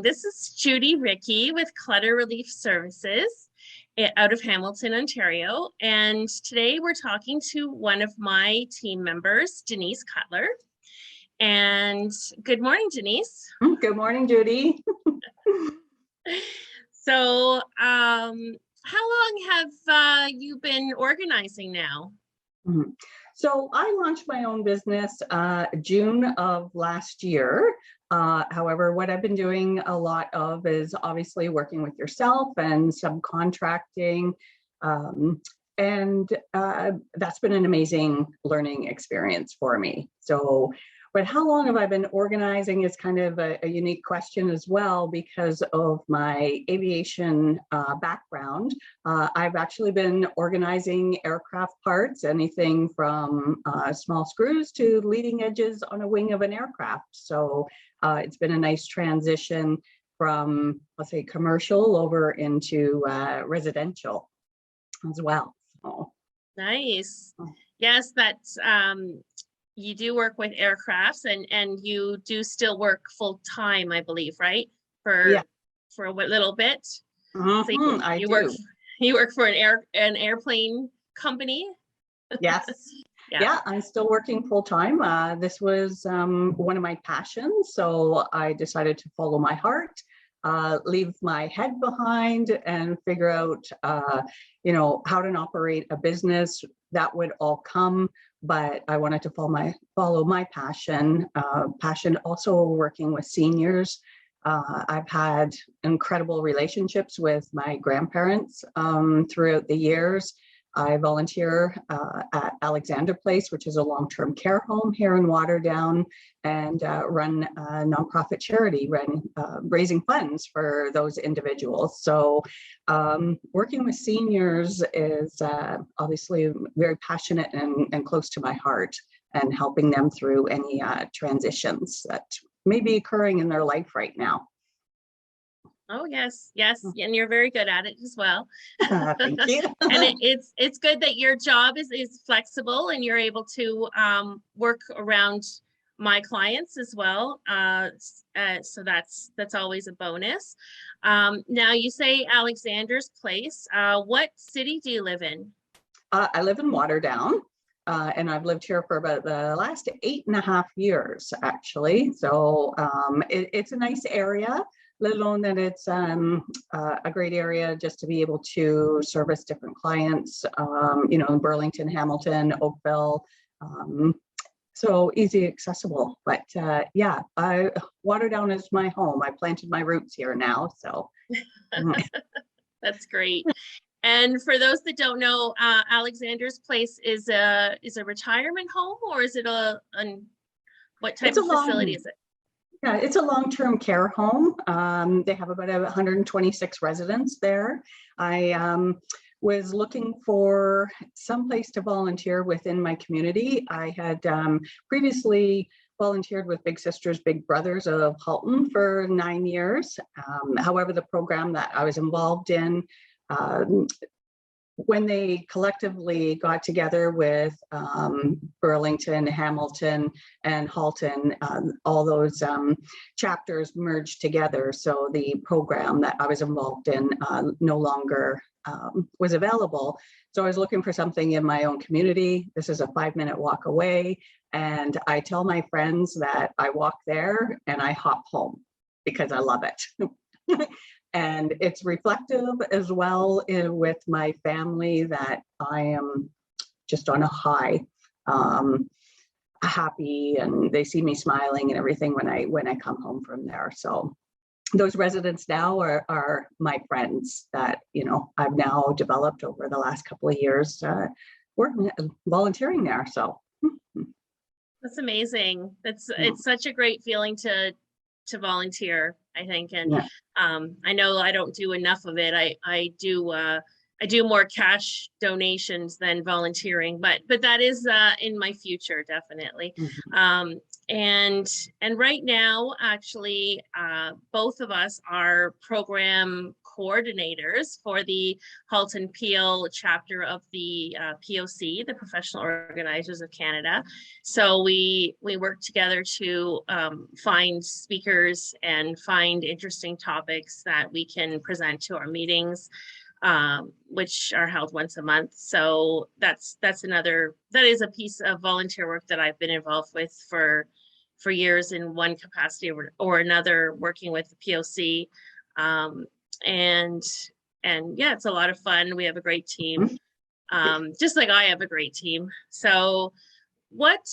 This is Judy Rickey with Clutter Relief Services out of Hamilton, Ontario. And today we're talking to one of my team members, Denise Cutler. And good morning, Denise. Good morning, Judy. So how long have you been organizing now? So I launched my own business June of last year. However, what I've been doing a lot of is obviously working with yourself and subcontracting. And that's been an amazing learning experience for me. But how long have I been organizing is kind of a unique question as well because of my aviation background. I've actually been organizing aircraft parts, anything from small screws to leading edges on a wing of an aircraft. So it's been a nice transition from, let's say, commercial over into residential as well. So. Nice. Yes, that's you do work with aircrafts and you do still work full time, I believe, right? For a little bit. So you work for an airplane company? Yes. Yeah, I'm still working full time. This was one of my passions, so I decided to follow my heart, leave my head behind, and figure out, how to operate a business. That would all come, but I wanted to follow my passion. Also working with seniors. I've had incredible relationships with my grandparents throughout the years. I volunteer at Alexander Place, which is a long-term care home here in Waterdown, and run a nonprofit charity, raising funds for those individuals. So working with seniors is obviously very passionate and close to my heart, and helping them through any transitions that may be occurring in their life right now. Oh, yes. And you're very good at it as well. Thank you. And it's good that your job is flexible and you're able to work around my clients as well. So that's always a bonus. Now you say Alexander's Place. What city do you live in? I live in Waterdown. And I've lived here for about the last 8.5 years, actually. So it's a nice area, let alone that it's a great area just to be able to service different clients, in Burlington, Hamilton, Oakville. So easy accessible. But Waterdown is my home. I planted my roots here now. So that's great. And for those that don't know, Alexander's Place is a retirement home, or is it what type of facility is it? Yeah, it's a long-term care home. They have about 126 residents there. I was looking for some place to volunteer within my community. I had previously volunteered with Big Sisters, Big Brothers of Halton for 9 years. However, the program that I was involved in, when they collectively got together with Burlington, Hamilton, and Halton, all those chapters merged together. So the program that I was involved in no longer was available. So I was looking for something in my own community. This is a 5-minute walk away. And I tell my friends that I walk there and I hop home because I love it. And it's reflective as well with my family that I am just on a high, happy, and they see me smiling and everything when I come home from there. So those residents now are my friends that I've now developed over the last couple of years working volunteering there. So that's amazing. It's such a great feeling to volunteer, I think. And I know I don't do enough of it. I do more cash donations than volunteering, but that is in my future, definitely. and right now, actually, both of us are program coordinators for the Halton Peel chapter of the POC, the Professional Organizers of Canada. So we work together to find speakers and find interesting topics that we can present to our meetings, which are held once a month. So that is a piece of volunteer work that I've been involved with for years in one capacity or another, working with the POC. And yeah, it's a lot of fun. We have a great team, just like I have a great team. So what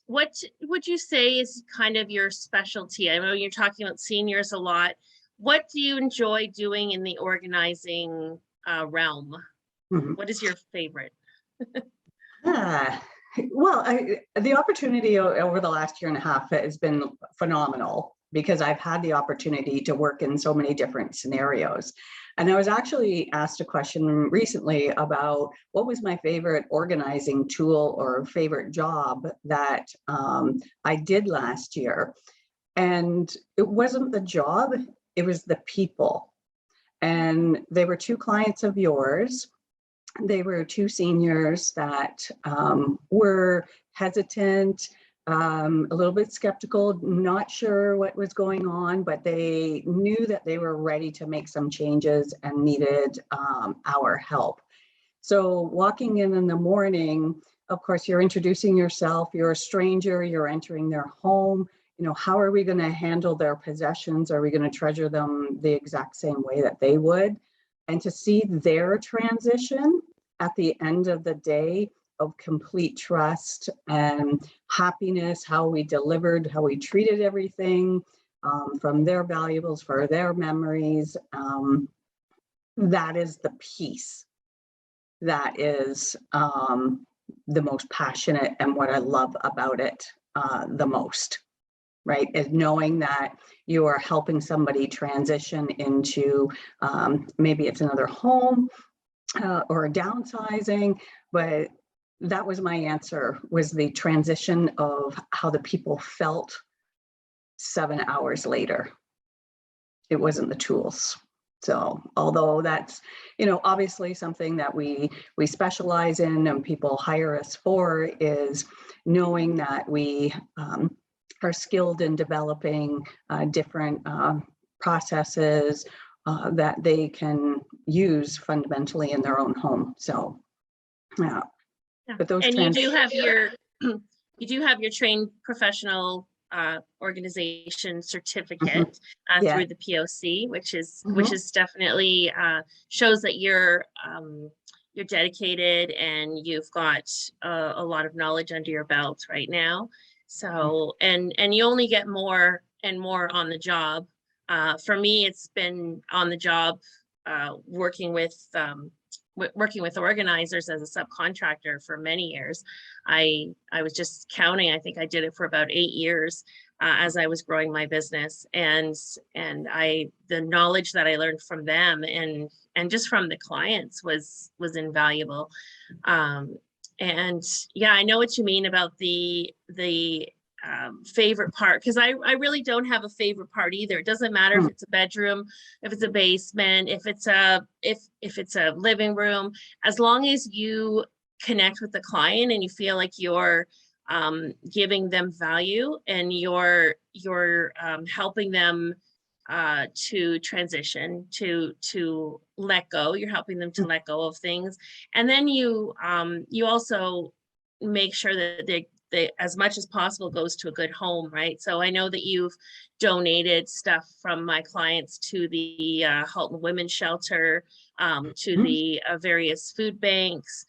would you say is kind of your specialty? I know you're talking about seniors a lot. What do you enjoy doing in the organizing realm? What is your favorite? Well, the opportunity over the last year and a half has been phenomenal, because I've had the opportunity to work in so many different scenarios. And I was actually asked a question recently about what was my favorite organizing tool or favorite job that I did last year. And it wasn't the job, it was the people. And they were two clients of yours. They were two seniors that were hesitant, a little bit skeptical, not sure what was going on, but they knew that they were ready to make some changes and needed our help. So walking in the morning, of course, you're introducing yourself, you're a stranger, you're entering their home. You know, how are we going to handle their possessions? Are we going to treasure them the exact same way that they would? And to see their transition at the end of the day of complete trust and happiness, how we delivered, how we treated everything, from their valuables for their memories, that is the piece that is the most passionate, and what I love about it the most. Right, is knowing that you are helping somebody transition into maybe it's another home or a downsizing, but that was my answer, was the transition of how the people felt 7 hours later. It wasn't the tools. So although that's, you know, obviously something that we specialize in and people hire us for, is knowing that we are skilled in developing different processes that they can use fundamentally in their own home. So, yeah. But those and you do have your trained professional organization certificate through the POC, which is definitely shows that you're dedicated and you've got a lot of knowledge under your belt right now. So, and you only get more and more on the job. For me, it's been on the job working with organizers as a subcontractor for many years. I was just counting, I think I did it for about 8 years as I was growing my business, and the knowledge that I learned from them and just from the clients was invaluable. And yeah, I know what you mean about the favorite part, because I really don't have a favorite part either. It doesn't matter if it's a bedroom, if it's a basement, if it's a living room, as long as you connect with the client and you feel like you're giving them value and you're helping them to transition, to let go. You're helping them to let go of things, and then you also make sure that they as much as possible goes to a good home, right? So I know that you've donated stuff from my clients to the Halton Women's Shelter, to the various food banks,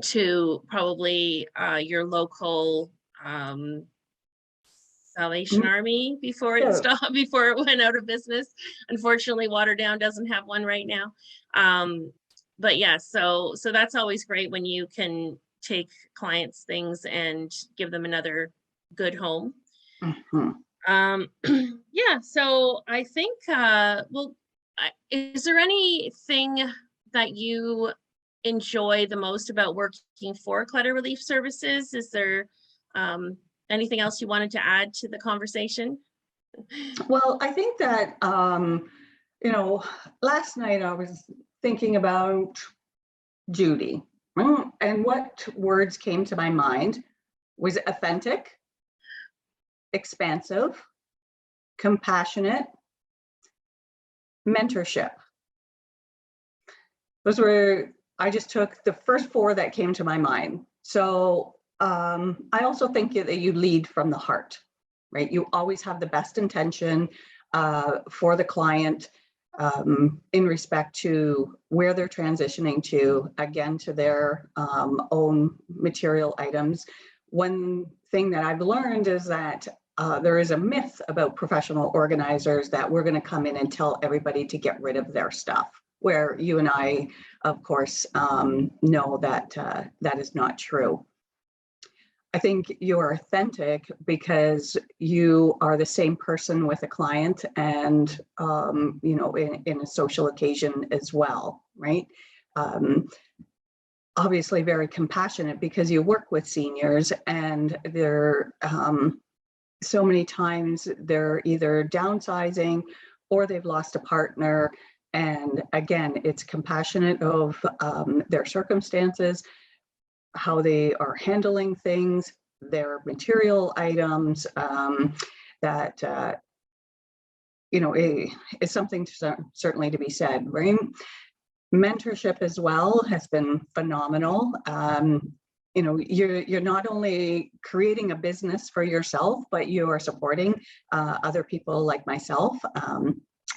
to probably your local Salvation Army before it stopped, before it went out of business. Unfortunately, Waterdown doesn't have one right now. But yeah, so that's always great when you can take clients' things and give them another good home. Yeah, so I think, is there anything that you enjoy the most about working for Clutter Relief Services? Is there anything else you wanted to add to the conversation? Well, I think that, you know, last night I was thinking about Judy, and what words came to my mind was authentic, expansive, compassionate, mentorship. Those were, I just took the first four that came to my mind. So I also think that you lead from the heart, right? You always have the best intention for the client in respect to where they're transitioning to, again, to their own material items. One thing that I've learned is that there is a myth about professional organizers that we're going to come in and tell everybody to get rid of their stuff, where you and I, of course, know that that is not true. I think you're authentic because you are the same person with a client and, you know, in a social occasion as well, right? Obviously very compassionate because you work with seniors and they're so many times they're either downsizing or they've lost a partner. And again, it's compassionate of their circumstances, how they are handling things, their material items, that, you know, is something certainly to be said, right? Mentorship as well has been phenomenal. You know, you're not only creating a business for yourself, but you are supporting other people like myself,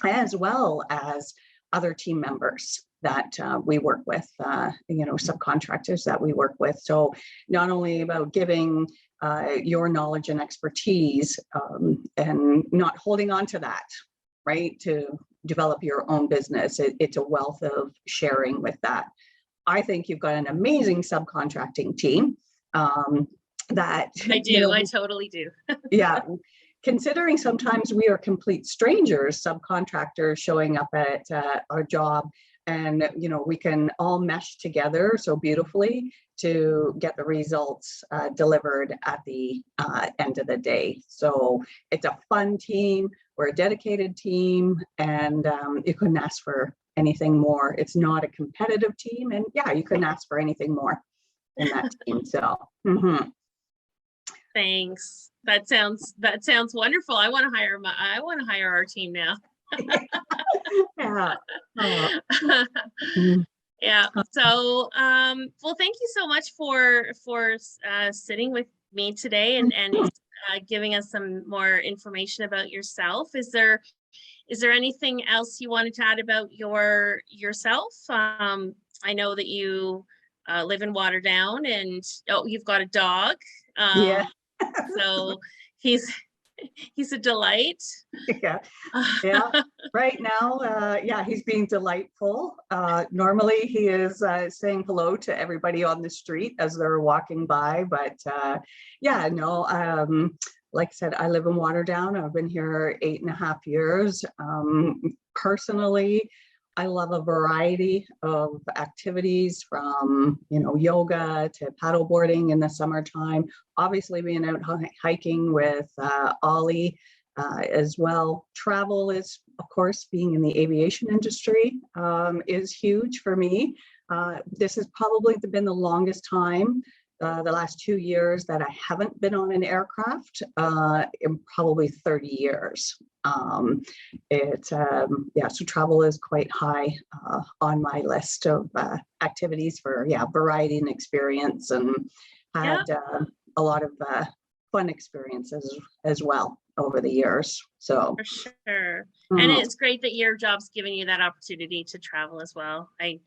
as well as other team members that we work with, you know, subcontractors that we work with. So not only about giving your knowledge and expertise and not holding on to that, right, to develop your own business. It's a wealth of sharing with that. I think you've got an amazing subcontracting team that I do, you know, I totally do. Yeah. Considering sometimes we are complete strangers, subcontractors showing up at our job, and you know, we can all mesh together so beautifully to get the results delivered at the end of the day. So it's a fun team, we're a dedicated team, and you couldn't ask for anything more. It's not a competitive team, and yeah, you couldn't ask for anything more in that team. So thanks. That sounds wonderful. I want to hire our team now. Yeah. Yeah. So well, thank you so much for sitting with me today and giving us some more information about yourself. Is there anything else you wanted to add about yourself? I know that you live in Waterdown, and you've got a dog. Yeah. So he's a delight. Yeah. Yeah. Right now, yeah, he's being delightful. Normally he is saying hello to everybody on the street as they're walking by, but yeah, no, like I said, I live in Waterdown. I've been here 8.5 years. Personally, I love a variety of activities, from, you know, yoga to paddleboarding in the summertime, obviously being out hiking with Ollie as well. Travel is, of course, being in the aviation industry is huge for me. This has probably been the longest time, the last 2 years, that I haven't been on an aircraft in probably 30 years. Yeah, so travel is quite high on my list of activities for, yeah, variety and experience, and had a lot of fun experiences as well over the years. So for sure. And it's great that your job's giving you that opportunity to travel as well. I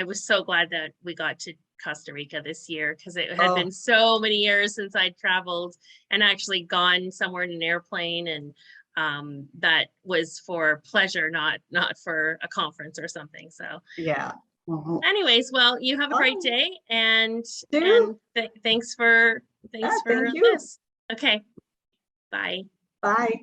was so glad that we got to Costa Rica this year, because it had been so many years since I'd traveled and actually gone somewhere in an airplane, and that was for pleasure, not for a conference or something. So yeah. Anyways, well, you have a great day, and thanks for thank you. this. Okay, bye. Bye.